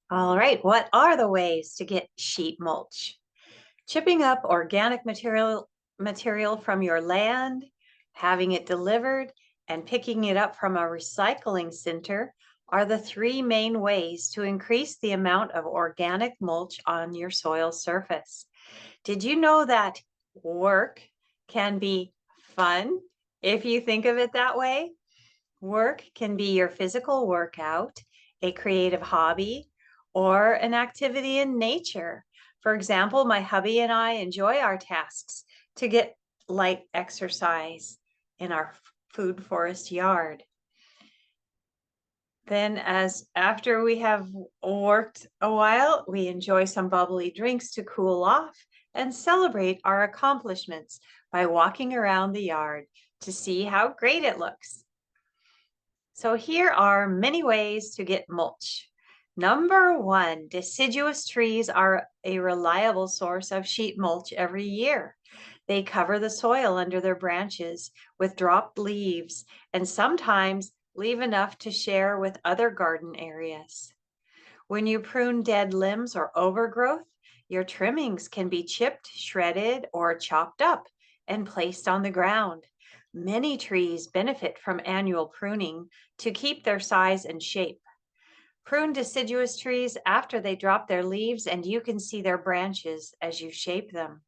All right, what are the ways to get sheet mulch? Chipping up organic material from your land, having it delivered, and picking it up from a recycling center are the three main ways to increase the amount of organic mulch on your soil surface. Did you know that work can be fun if you think of it that way? Work can be your physical workout, a creative hobby, or an activity in nature. For example, my hubby and I enjoy our tasks to get light exercise in our food forest yard. Then as after we have worked a while, we enjoy some bubbly drinks to cool off and celebrate our accomplishments by walking around the yard to see how great it looks. So here are many ways to get mulch. Number one, deciduous trees are a reliable source of sheet mulch every year. They cover the soil under their branches with dropped leaves and sometimes leave enough to share with other garden areas. When you prune dead limbs or overgrowth, your trimmings can be chipped, shredded, or chopped up and placed on the ground. Many trees benefit from annual pruning to keep their size and shape. Prune deciduous trees after they drop their leaves and you can see their branches as you shape them.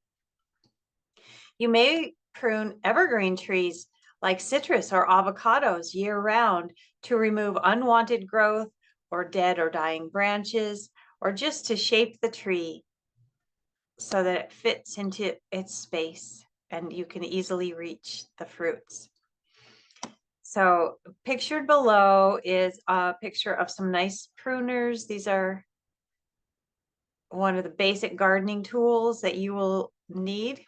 You may prune evergreen trees like citrus or avocados year-round to remove unwanted growth or dead or dying branches, or just to shape the tree so that it fits into its space and you can easily reach the fruits. So pictured below is a picture of some nice pruners. These are one of the basic gardening tools that you will need.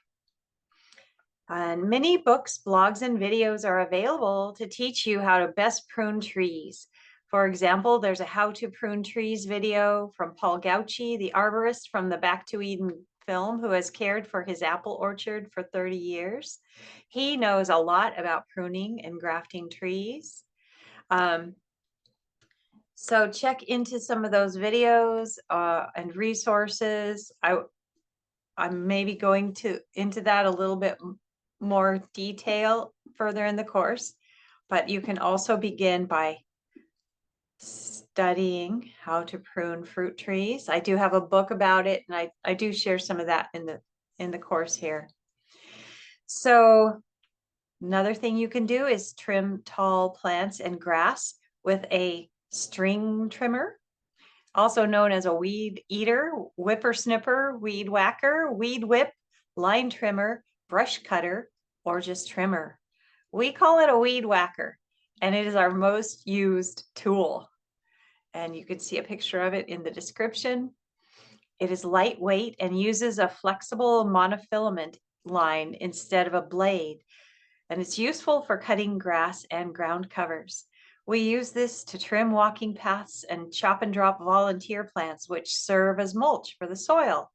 And many books, blogs, and videos are available to teach you how to best prune trees. For example, there's a How to Prune Trees video from Paul Gauchi, the arborist from the Back to Eden film, who has cared for his apple orchard for 30 years. He knows a lot about pruning and grafting trees. So check into some of those videos and resources. I'm maybe going into that a little bit more detail further in the course, but you can also begin by studying how to prune fruit trees. I do have a book about it, and I do share some of that in the course here. So another thing you can do is trim tall plants and grass with a string trimmer, also known as a weed eater, whippersnipper, weed whacker, weed whip, line trimmer, brush cutter, or just trimmer. We call it a weed whacker, and it is our most used tool. And you can see a picture of it in the description. It is lightweight and uses a flexible monofilament line instead of a blade, and it's useful for cutting grass and ground covers. We use this to trim walking paths and chop and drop volunteer plants, which serve as mulch for the soil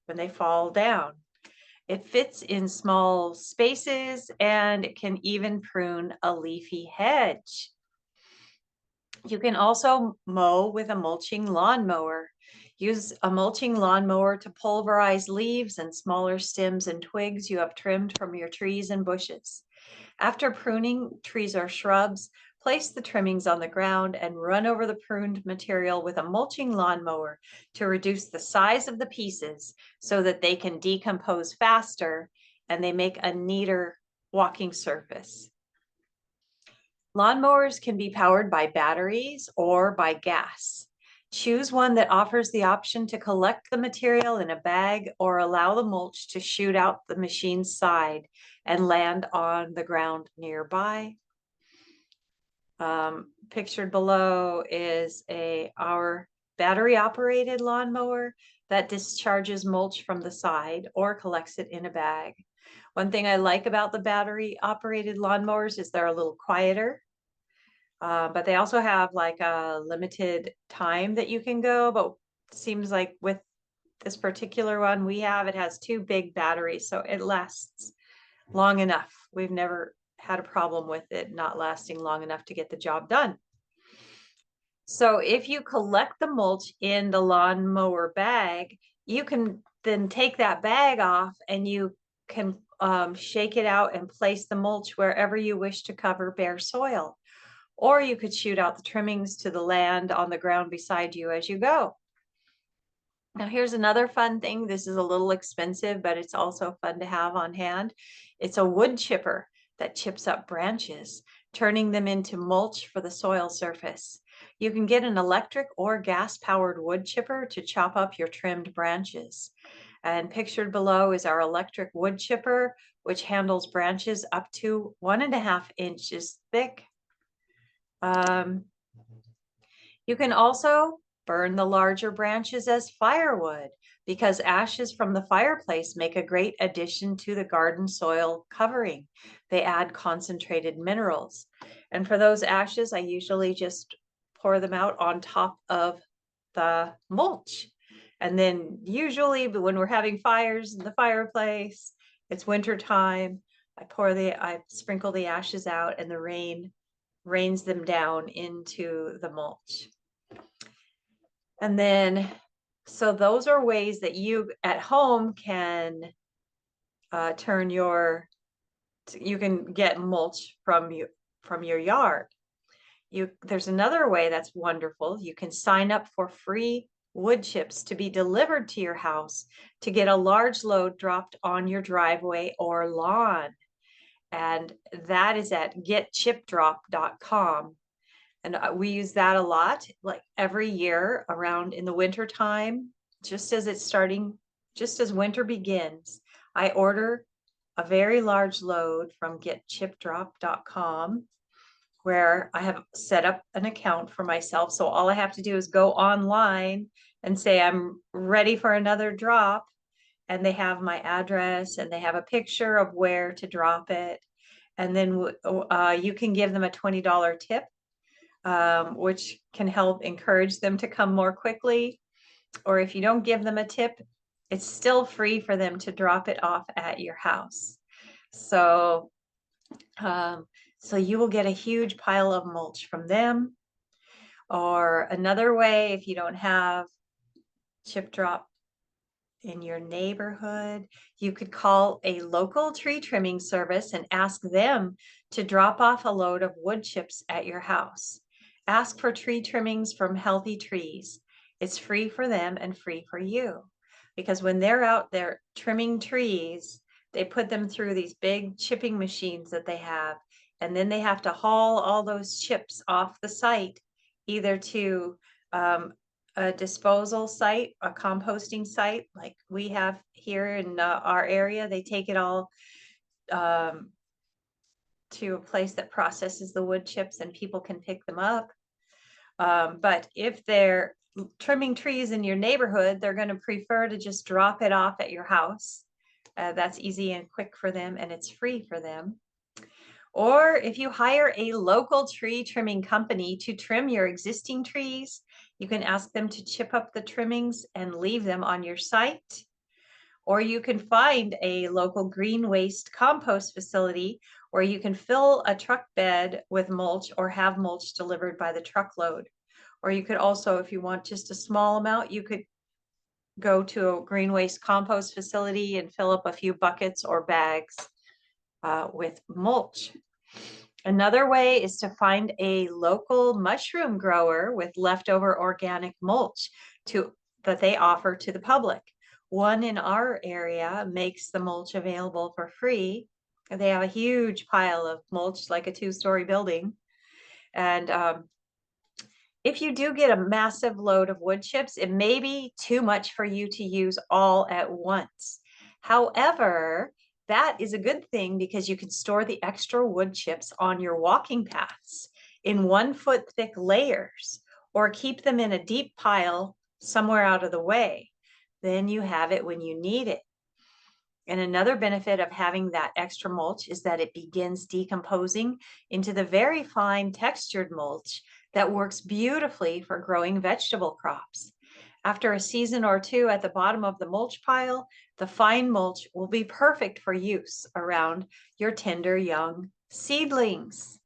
when they fall down. It fits in small spaces and it can even prune a leafy hedge. You can also mow with a mulching lawnmower. Use a mulching lawnmower to pulverize leaves and smaller stems and twigs you have trimmed from your trees and bushes. After pruning trees or shrubs, place the trimmings on the ground and run over the pruned material with a mulching lawnmower to reduce the size of the pieces so that they can decompose faster and they make a neater walking surface. Lawnmowers can be powered by batteries or by gas. Choose one that offers the option to collect the material in a bag or allow the mulch to shoot out the machine's side and land on the ground nearby. Pictured below is our battery operated lawnmower that discharges mulch from the side or collects it in a bag. One thing I like about the battery operated lawnmowers is they're a little quieter, but they also have like a limited time that you can go, but it seems like with this particular one we have, it has two big batteries, so it lasts long enough. We've never had a problem with it not lasting long enough to get the job done. So if you collect the mulch in the lawnmower bag, you can then take that bag off and you can shake it out and place the mulch wherever you wish to cover bare soil. Or you could shoot out the trimmings to the land on the ground beside you as you go. Now here's another fun thing. This is a little expensive, but it's also fun to have on hand. It's a wood chipper that chips up branches, turning them into mulch for the soil surface. You can get an electric or gas-powered wood chipper to chop up your trimmed branches. And pictured below is our electric wood chipper, which handles branches up to 1.5 inches thick. You can also burn the larger branches as firewood because ashes from the fireplace make a great addition to the garden soil covering. They add concentrated minerals. And for those ashes, I usually just pour them out on top of the mulch. And then usually when we're having fires in the fireplace, it's winter time, I sprinkle the ashes out and the rain rains them down into the mulch. And then, so those are ways that you at home can you can get mulch from your yard. There's another way that's wonderful. You can sign up for free wood chips to be delivered to your house to get a large load dropped on your driveway or lawn. And that is at getchipdrop.com. And we use that a lot, like every year around in the winter time, just as winter begins, I order a very large load from getchipdrop.com where I have set up an account for myself. So all I have to do is go online and say, I'm ready for another drop. And they have my address and they have a picture of where to drop it. And then you can give them a $20 tip. Which can help encourage them to come more quickly. Or if you don't give them a tip, it's still free for them to drop it off at your house. So, so you will get a huge pile of mulch from them. Or another way, if you don't have Chip Drop in your neighborhood, you could call a local tree trimming service and ask them to drop off a load of wood chips at your house. Ask for tree trimmings from Healthy Trees. It's free for them and free for you. Because when they're out there trimming trees, they put them through these big chipping machines that they have. And then they have to haul all those chips off the site, either to a disposal site, a composting site like we have here in our area. They take it all to a place that processes the wood chips and people can pick them up. But if they're trimming trees in your neighborhood, they're going to prefer to just drop it off at your house. That's easy and quick for them, and it's free for them. Or if you hire a local tree trimming company to trim your existing trees, you can ask them to chip up the trimmings and leave them on your site. Or you can find a local green waste compost facility where you can fill a truck bed with mulch or have mulch delivered by the truckload. Or you could also, if you want just a small amount, you could go to a green waste compost facility and fill up a few buckets or bags with mulch. Another way is to find a local mushroom grower with leftover organic mulch that they offer to the public. One in our area makes the mulch available for free. They have a huge pile of mulch, like a 2-story building. And if you do get a massive load of wood chips, it may be too much for you to use all at once. However, that is a good thing because you can store the extra wood chips on your walking paths in 1-foot thick layers, or keep them in a deep pile somewhere out of the way. Then you have it when you need it. And another benefit of having that extra mulch is that it begins decomposing into the very fine textured mulch that works beautifully for growing vegetable crops. After a season or two at the bottom of the mulch pile, the fine mulch will be perfect for use around your tender young seedlings.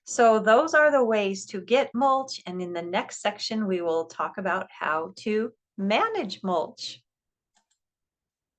So those are the ways to get mulch. And in the next section, we will talk about how to manage mulch.